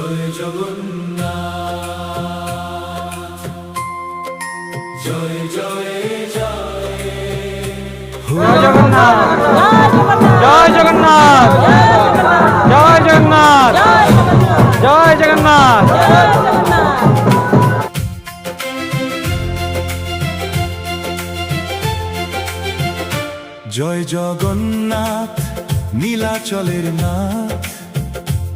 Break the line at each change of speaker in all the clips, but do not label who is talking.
জয় জগন্নাথ, জয় জয় জয়
জয় জগন্নাথ, জয় জগন্নাথ, জয় জগন্নাথ, জয় জগন্নাথ।
জয় জগন্নাথ, নীলাচলের নাথ,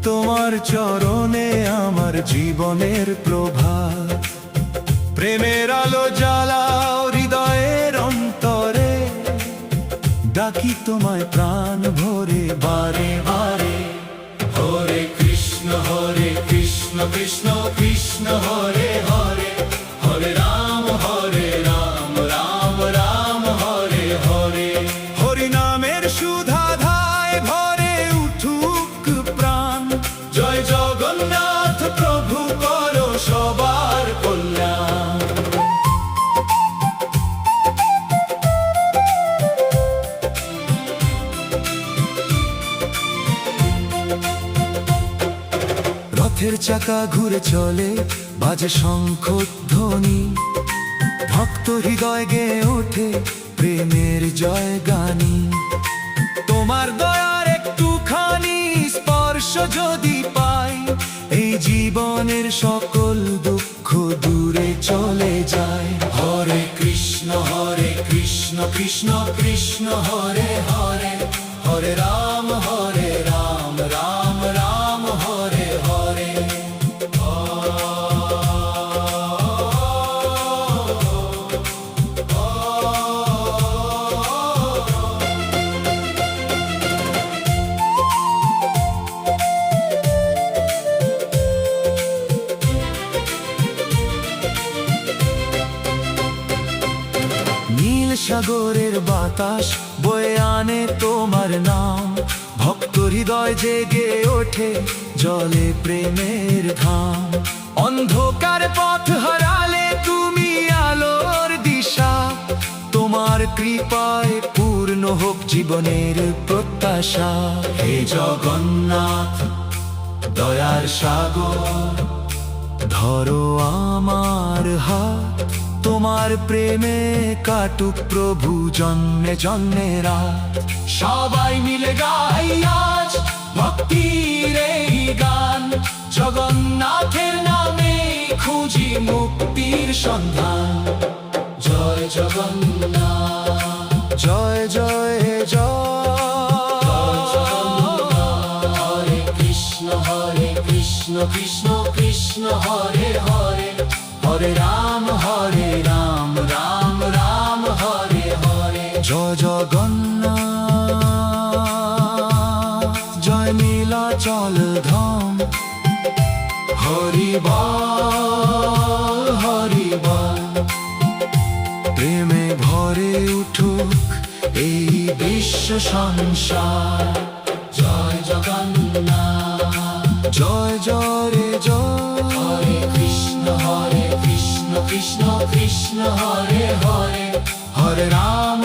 তোমার চরণে আমার জীবনের প্রভাত। প্রেমের আলো জ্বালাও হৃদয়ের অন্তরে, ডাকি তোমায় প্রাণ ভরে বারে বারে। হরে কৃষ্ণ কৃষ্ণ কৃষ্ণ হরে হরে, হরে রাম রাম রাম হরে হরে। হরি নামের সুধা ধায় ভরে উঠুক প্রাণ। জয় জগন্নাথ প্রভু করো সবার কল্যাণ। রথের চাকা ঘুরে চলে, বাজে শঙ্খ ধ্বনি, ভক্ত হৃদয় গেয়ে ওঠে প্রেমের জয় গানি। তোমার দয়ার একটুখানি স্পর্শ যদি পাই, এই জীবনের সকল দুঃখ দূরে চলে যায়। হরে কৃষ্ণ কৃষ্ণ কৃষ্ণ হরে হরে, হরে রাম রাম রাম হরে হরে। নীল সাগরের বাতাস বয়ে আনে তোমার নাম, ভক্ত হৃদয় জেগে ওঠে জলে প্রেমের ধাম। অন্ধকার পথ হারালে তুমি আলোর দিশা, তোমার কৃপায় পূর্ণ হোক জীবনের প্রত্যাশা। হে জগন্নাথ দয়ার সাগর, ধরো আমার হাত, তোমার প্রেমে কাটুক প্রভু জন্মে জন্মে রাত। সবাই মিলে গাই আজ ভক্তির এই গান, জগন্নাথের নামে খুঁজি মুক্তির সন্ধান। জয় জগন্নাথ, জয় জয় জয়। হরে কৃষ্ণ কৃষ্ণ কৃষ্ণ হরে হরে, হরে রাম রাম রাম হরে হরে। জয় জগন্নাথ, জয় নীলাচল ধাম, হরি বল হরি বল। প্রেমে ভরে উঠুক এই বিশ্ব সংসার। জয় জগন্নাথ, জয় জয় জয়। হরে কৃষ্ণ কৃষ্ণ কৃষ্ণ হরে হরে, হরে রাম